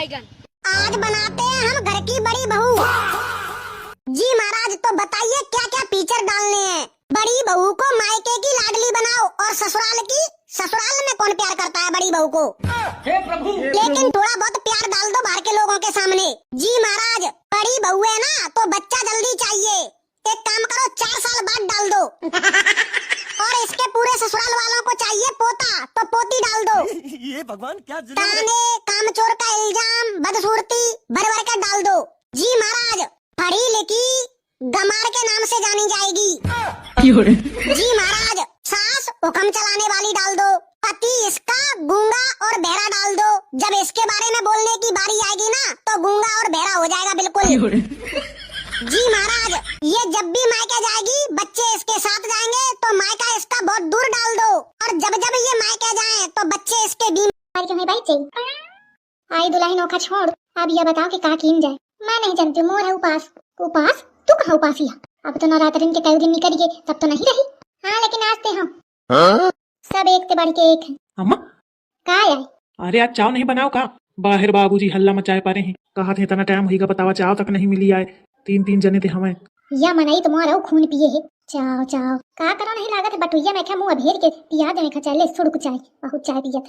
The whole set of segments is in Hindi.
बैगन। आज बनाते हैं हम घर की बड़ी बहू। जी महाराज, तो बताइए क्या क्या फीचर डालने हैं। बड़ी बहू को मायके की लाडली बनाओ और ससुराल में कौन प्यार करता है बड़ी बहू को। हे प्रभु, लेकिन थोड़ा बहुत प्यार डाल दो बाहर के लोगों के सामने। जी महाराज, बड़ी बहू है ना तो बच्चा जल्दी चाहिए। एक काम करो, 4 साल बाद डाल दो। और इसके पूरे ससुराल वालों को चाहिए पोता, तो पोती डाल दो। ये भगवान क्या जुल्म है। ताने, कामचोर का इल्जाम, बदसूरती भर भर कर डाल दो। जी महाराज, पढ़ी लिखी गमार के नाम से जानी जाएगी। जी महाराज, सास हुक्म चलाने वाली डाल दो। पति इसका गूंगा और बहरा डाल दो। जब इसके बारे में बोलने की बारी आएगी ना तो गूंगा और बहरा हो जाएगा बिल्कुल। जी महाराज, ये जब भी मायके जाएगी बच्चे इसके साथ जाएंगे तो मायका इसका बहुत दूर डाल दो। और जब जब ये मायके जाएं तो बच्चे इसके बीमार क्यों है भाई चाहिए। आई दुल्हन नौका छोड़, अब ये बताओ कि कहाँ कीन जाए। मैं नहीं जानती, मोर है उपास। उपास? तू कहाँ उपासी है? अब तो नवरात्रि के कई दिन निकल गए, तब तो नहीं रही। हाँ लेकिन आज ते हम सब एक ते बढ़ के एक है। अम्मा, का है? अरे आज चाव नहीं बनाओ का? बाहर बाबूजी हल्ला मचाए पा रहे हैं। कहा थे इतना टाइम होगा बतावा, चाव तक नहीं मिली आए। 3 जने थे हमें। या मनाई तो मोर खून पिए है। चाव चाव का करो नहीं लागत बटुइया में क्या मुंह भेर के पिया देने का चले सुड़क चाय बहुत चाय पियत।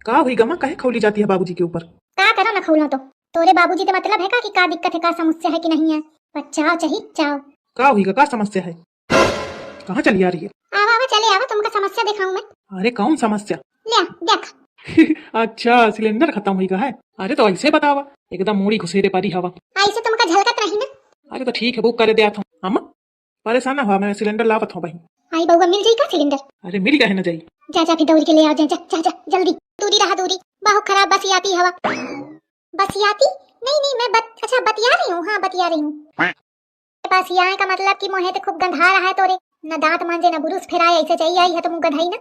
का हुई गमा, काहे खौली जाती है बाबूजी के ऊपर? का करो ना खौला तो तोरे बाबूजी तो मतलब है का दिक्कत है, का समस्या है कि नहीं है। पर चाव चाहिए चाव। का हुई का समस्या है? कहाँ चली आ रही है? आवा आवा चले आवा, तुमका समस्या दिखाऊं मैं। अरे कौन समस्या? ले देख। अच्छा, सिलेंडर खत्म हुई का है। अरे तो ऐसे बतावा, एकदम मूड़ी घुसेरे पारी हवा। ऐसे तुमका झलकत रही ना। अरे तो ठीक है, बुक करे दिया था। अम्मा परेशान ना हुआ, मैं सिलेंडर लावत हूँ भाई। आई बउआ मिल जाई का सिलेंडर? अरे मिल गए न जाई। जा जा फिर दौड़ के ले आओ, जा जा जा, जा जल्दी। दूरी रहा दूरी, बहुत खराब बसियाती हवा। बसियाती? नहीं मैं अच्छा बतिया रही हूँ। हाँ बतिया रही हूँ। बसियाए का मतलब कि मोहे तो खूब गंधा रहा है तोरे। न दांत मांजे न बुरुस फिराए, ऐसे चाहिए आई है तो मुँह गंधाई ना।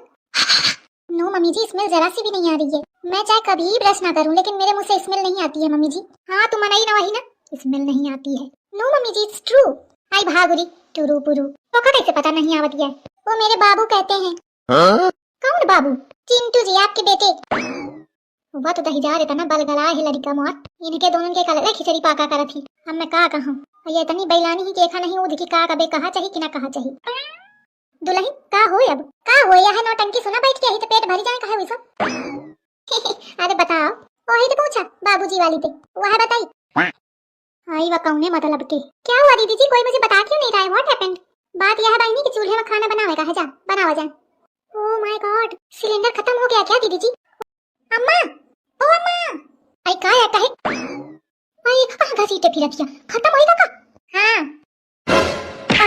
नो मम्मी जी, स्मेल जरा सी भी नहीं आ रही है। मैं चाहे कभी ब्रश ना करूं लेकिन मेरे मुंह से स्मेल नहीं आती है मम्मी जी। हाँ तुम मनाई ना वही ना, स्मेल नहीं आती है। No mummy ji, it's true. आई भागुरी टुरु पुरु, तो कैसे पता नहीं आवत है? वो मेरे बाबू कहते हैं। कौन बाबू? चिंटू जी, आपके बेटे। वह तो दही जा रहे था ना, बल गला है लड़का मोर। इनके दोनों के कलर खिचड़ी पाका कर थी। अब मैं का कहूं, ये इतनी बैलानी ही देखा नहीं उधर की का कबे कहा चाहिए कि ना कहा चाहिए। दुल्हन का हो अब का हो या है नौटंकी सुना बैठ के ही तो पेट भर जाए का है वैसा। अरे बताओ, वही तो पूछा बाबूजी वाली थे, वह बताई। आई वह कौने मतलब के क्या हुआ दीदी जी, कोई मुझे बता क्यों नहीं रहा है? What happened? बात यह है बहनी कि चूल्हे में खाना बनावेगा है, जा बनावा जा। ओह माय गॉड, सिलेंडर खत्म हो गया क्या दीदी जी? अम्मा, ओ अम्मा, आई का है कहे? आई आधा सीटे फिर दिया, खत्म होएगा का? हां।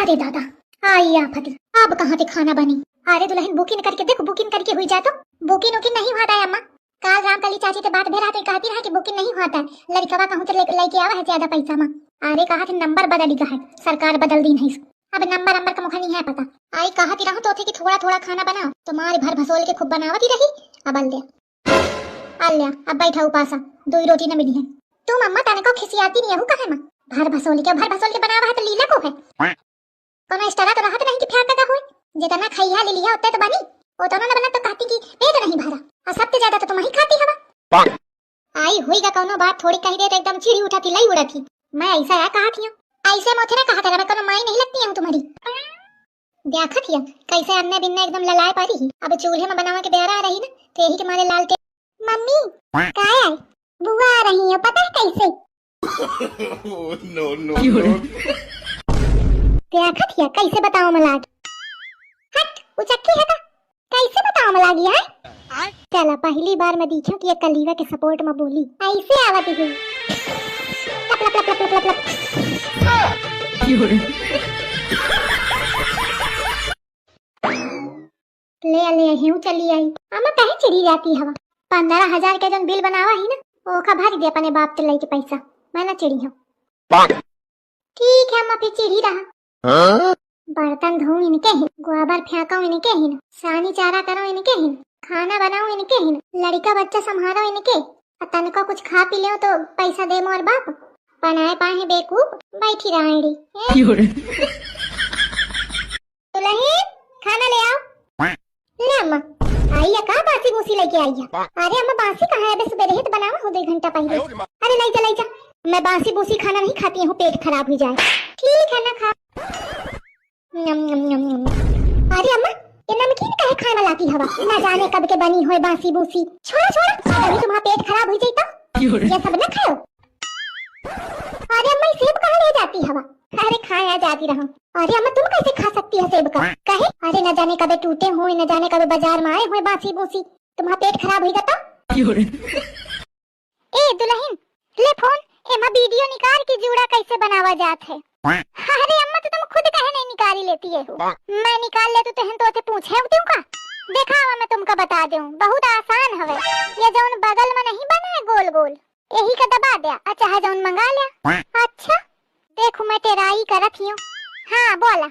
अरे दादा, आई आफत, अब कहां से खाना बनी? अरे दुल्हन बुकिंग करके देखो, बुकिंग करके हुई जा तो। बुकिंग नहीं हुआ है अम्मा। काल रामकली चाची से बात भेरा तो कहती रहा कि बुकिंग नहीं हुआ था। लड़का कहूं तो लेके आवा है ज्यादा पैसा में। अरे कहा थे नंबर बदल गया है, सरकार बदल दी नहीं। अब नंबर का मुखा नहीं है पता। आई कहती रहूं तो थे कि थोड़ा थोड़ा खाना बनाओ, तुम्हारे भर भसोल के खूब बनावती रही। अब अल्ल्या अब बैठा उपासा, 2 रोटी न मिली है। तुम अम्मा तने को खिसियाती नहीं हूं कहे मां? भर भसोल के बनावा है तो लीला को है। कोनो स्टारा तो रहत नहीं कि फेंक का होए। जितना खइया ले लिया उतना तो बनी, वो तो ना बना तो कहती कि पेट नहीं भरा, और सबसे ज्यादा तो तुम ही खाती हवा। आई हुई का कोनो बात थोड़ी कही दे तो एकदम चिड़ी उठाती लाई उड़ाती। मैं ऐसा है कहा थी, ऐसे मोथे ना कहा था, मैं कोनो माई नहीं लगती हूं तुम्हारी। देखा थी कैसे अन्ने बिन्ने एकदम ललाए पारी ही। अब चूल्हे में बनावा के बेरा आ रही ना तो यही के मारे लाल के। मम्मी का है? बुआ आ रही है, पता है कैसे? नो देखा थी कैसे बताओ मलाग। हट उचक्की है का, कैसे बताओ मलागी है? चला पहली बार मैं देखी कि ये कलीवा के सपोर्ट में बोली ऐसे आवती हुई। लप लप लप लप लप लप। ले हूँ चली आई। अम्मा कहे चिड़ी जाती हवा। 15,000 के जो बिल बनावा ही ना, वो का भर दे अपने बाप से लेके पैसा। मैं ना चिड़ी हूँ। ठीक है अम्मा, फिर चिड़ी रहा। बर्तन धो इनके ही, गोबर फेंको इनके ही, सानी चारा करो इनके ही, खाना बनाओ इनके ही, लड़का बच्चा संभालो इनके, तन को कुछ खा पी ले तो पैसा दे मोर बाप। बनाए पाए बेकूफ बैठी रही। दुल्हन खाना ले आओ। ले अम्मा। आई है का बासी मूसी लेके आई है? अरे अम्मा बासी कहाँ है? अबे सुबह ही तो बनावा हो 2 घंटा पहले। अरे नहीं जा, मैं बासी बूसी खाना नहीं खाती हूँ, पेट खराब हो जाए। ठीक है ना, खा। अरे अम्मा ये नमकीन काहे खाए में लाती हवा? ना जाने कब के बनी हो बासी बूसी। छोड़ा अभी तुम्हारा पेट खराब हो जाता, ये सब न खाओ। अरे अम्मा सेब कहाँ ले जाती हवा? अरे खाया जाती रहो। अरे अम्मा तुम कैसे खा सकती है सेब का? कहे अरे न जाने कब टूटे हो, न जाने कब बाजार में आए हो बासी बूसी, तुम्हारा पेट खराब हो जाता। ए दुल्हन ले फोन, एमा वीडियो निकाल के जूड़ा कैसे बनावा जात है। अरे अम्मा तो तुम खुद कहे नहीं निकाली लेती है हो? मैं निकाल ले तो तहन तो ते पूछे हो तुमका। देखा हुआ मैं तुमका बता दूं, बहुत आसान हवे। ये जौन बगल में नहीं बना है गोल गोल, यही का दबा दिया। अच्छा है जौन मंगा लिया। अच्छा देखो मैं तेराई करत हूँ। हाँ बोला,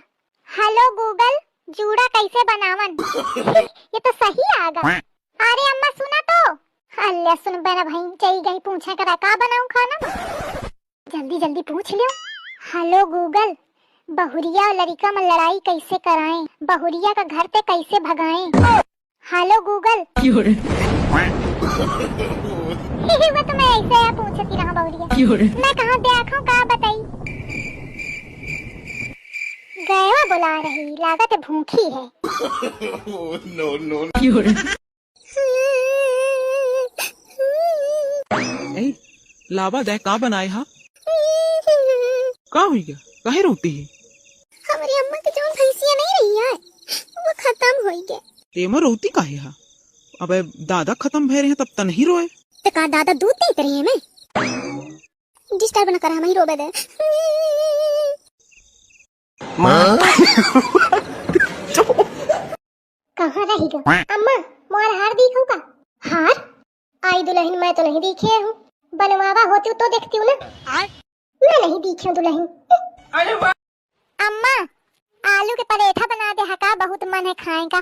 हेलो गूगल जूड़ा कैसे बनावन। ये तो सही आगा। अरे अम्मा सुना तो। अल्लाह सुन बेना भाई चली गई पूछे करा का बनाऊं खाना। जल्दी जल्दी पूछ लियो। हेलो गूगल बहुरिया और लड़का में लड़ाई कैसे कराएं, बहुरिया का घर पे कैसे भगाएं। हेलो गूगल वो तो मैं ऐसे पूछती रहा बहुरिया, मैं कहाँ देखूं का बताई। गया बुला रही, लागत भूखी है। ए, लावा दे का बनाए हा? का हुई गया? काहे रोती है? हमारी अम्मा के जोन भैंसिया नहीं रही है, वो खत्म हो गए। तेमा रोती काहे हा? अबे दादा खत्म भय रहे तब तन ही रोए। तो का दादा दूध देते रहे मैं? डिस्टर्ब न कर, हम ही रोबे दे। कहाँ रही गो? अम्मा मोर हार दिखो का? हार? आई दुल्हन मैं तो नहीं दिखे हूँ, बनवावा होती तो देखती हूँ ना। मैं नहीं दिखी हूँ दुल्हन। अम्मा आलू के पराठा बना दे हका, बहुत मन है खाए का।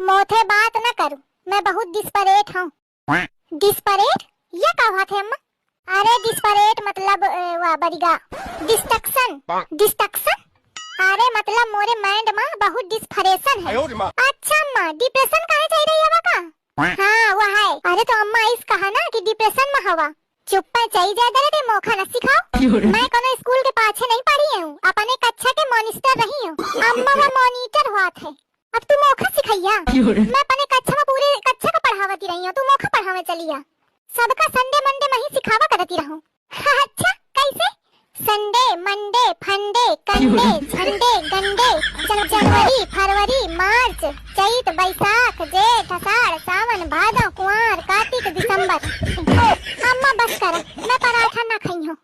मोथे बात न करूँ, मैं बहुत डिस्परेट हूँ। डिस्परेट ये का बात है अम्मा? अरे डिस्परेट मतलब वाह बड़ीगा डिस्ट्रक्शन। डिस्ट्रक्शन अरे मतलब मोरे माइंड में बहुत डिस्परेशन है। अच्छा अम्मा डिप्रेशन काहे चल रही है का? हाँ वो है। अरे तो अम्मा इस कहा ना कि डिप्रेशन में हवा, चुप पर चाहिए जाए दे मौका न सिखाओ। मैं कोनो स्कूल के पाछे नहीं पढ़ी हूँ, अपने कक्षा के मॉनिटर रही हूँ। अम्मा वो मॉनिटर हुआ थे, अब तू मौका सिखाइया। मैं अपने कक्षा में पूरे कक्षा का पढ़ावती रही हूँ, तू मौका पढ़ावे चलिया। सबका संडे मंडे में ही सिखावा करती रहूं। अच्छा कैसे? संडे मंडे फंडे कंडे झंडे गंडे जनवरी फरवरी मार्च चैत बैसाख जेठ आषाढ़ सावन भादो कुंवर कार्तिक दिसंबर। अम्मा बस कर, मैं पराठा ना खाई हूँ।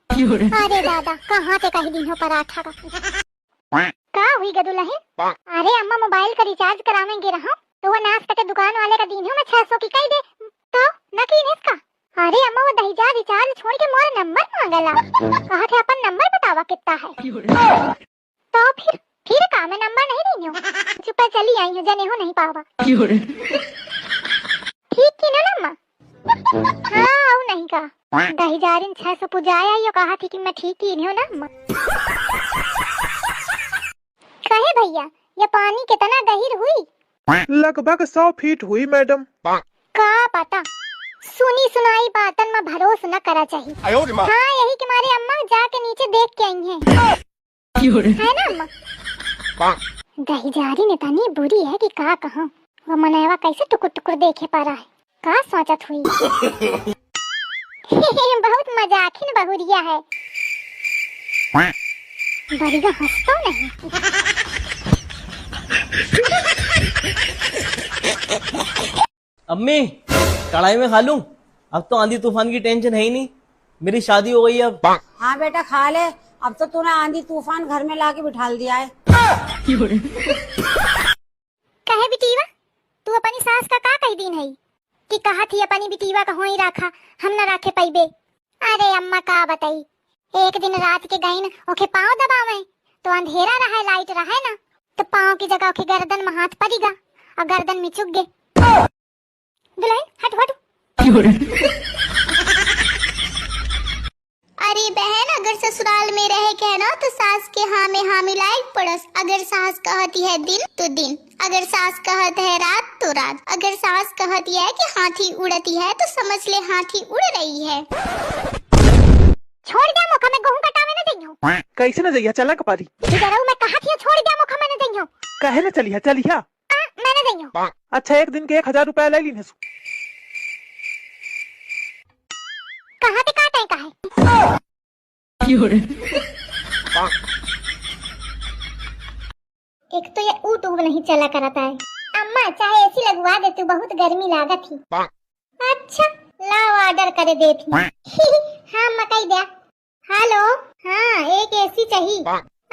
अरे दादा कहाँ से कही दिन हो पराठा का हुई दुल्हन? अरे अम्मा मोबाइल का रिचार्ज कराने गे रहा, तो वो नाश्ता के दुकान वाले का दिन है, मैं 600 की कही दे तो न की इसका। अरे अम्मा वो दहीजा रिचार्ज छोड़ के मोर नंबर मांगला, कहा थे अपन नंबर बतावा कितना है। तो फिर का मैं नंबर नहीं दी हूँ, चुप चली आई हूँ, जने हो नहीं पावा। ठीक की ना अम्मा? हाँ वो नहीं का दहीजा 600 पुजाया यो, कहा थी कि मैं ठीक ही हूँ ना अम्मा। कहे भैया ये पानी कितना गहीर हुई? लगभग 100 फीट हुई मैडम। का पता, सुनी सुनाई बातन में भरोस न करा चाहिए। हाँ यही कि हमारे अम्मा जाके नीचे देख के आई हैं, है ना अम्मा? दहीजारी ने तनी बुरी है कि का कहूँ, वो मनेवा कैसे टुकुर टुकुर देखे पा रहा है, का सोचत हुई। बहुत मजाकिन बहुरिया है, बढ़िया हंसतो नहीं। अम्मी कढ़ाई में खा लूं? अब तो आंधी तूफान की टेंशन है ही नहीं, मेरी शादी हो गई अब। हाँ बेटा खा ले, अब तो तूने आंधी तूफान घर में लाके बिठा दिया है। कहे बिटीवा तू अपनी सास का कही दिन है कि कहा थी अपनी बिटीवा का हो ही रखा, हम न रखे पैबे। अरे अम्मा का बताई, एक दिन रात के गईन ओके पाँव दबावे तो अंधेरा रहा लाइट रहा ना, तो पाँव की जगह ओके गर्दन में हाथ पड़ेगा और गर्दन में चुग गए। दुल्हन हट हट। अरे भाई बहन अगर ससुराल में रहे के है ना तो सास के हाँ में हाँ मिलाए पड़स। अगर सास कहती है दिन तो दिन, अगर सास कहत है रात तो रात, अगर सास कहती है कि हाथी उड़ती है तो समझ ले हाथी उड़ रही है। छोड़ दिया मुखा में गेहूं कटावे न देइयो। कैसे न जइया चला कपारी। इधर मैं कहा थी छोड़ दिया मुखा में न देइयो। कहे न चलिया चलिया। मैंने देइयो। अच्छा एक दिन के 1000 रुपया ले लीन। कहाँ पे काटे का है? एक तो ये ऊट ऊब नहीं चला करता है। अम्मा चाहे एसी लगवा दे तू, बहुत गर्मी लागत थी। अच्छा लाओ ऑर्डर करे देती। हाँ मकई दे। हेलो हाँ एक एसी चाहिए।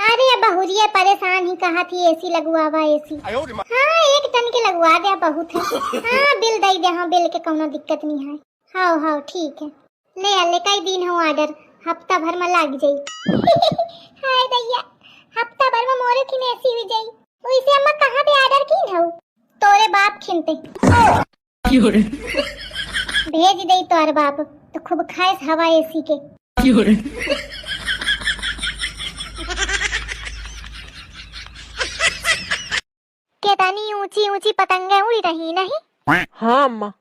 अरे बहुरिया परेशान ही कहा थी एसी लगवावा एसी। हाँ 1 टन के लगवा दे बहुत है। हाँ बिल दे दे। हाँ बिल के कोनो दिक्कत नहीं है। हाँ हाँ ठीक है ले कई दिन हो ऑर्डर, हफ्ता भर में लग जाई। हाय दैया हफ्ता भर में मोरे की ऐसी हुई जाई। वैसे अम्मा कहाँ पे ऑर्डर की हो? तोरे बाप खिनते भेज दे तोर बाप तो खूब खाए हवा एसी के। केतानी ऊंची ऊंची पतंगे उड़ी रही नहीं। हाँ अम्मा।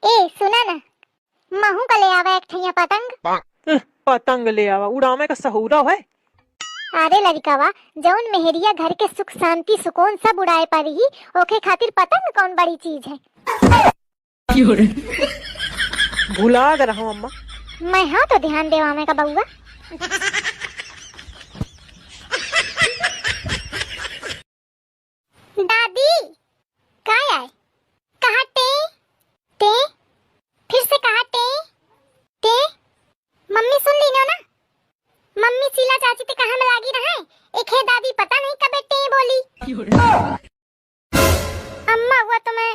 ए सुना ना महू का ले आवा एक ठैया पतंग। पतंग ले आवा उड़ावे का सहूरा है। अरे लड़कावा जौन मेहरिया घर के सुख शांति सुकून सब उड़ाए पारी ही ओके खातिर पतंग कौन बड़ी चीज है। भुला कर रहा हूँ अम्मा। मैं हाँ तो ध्यान देवा में का बउआ। दादी काय आए कहा टे फिर से कहा टे मम्मी सुन ली ना। मम्मी शीला चाची ते कहाँ में लागी रहा है। एक है दादी पता नहीं कब टे बोली। अम्मा हुआ तो मैं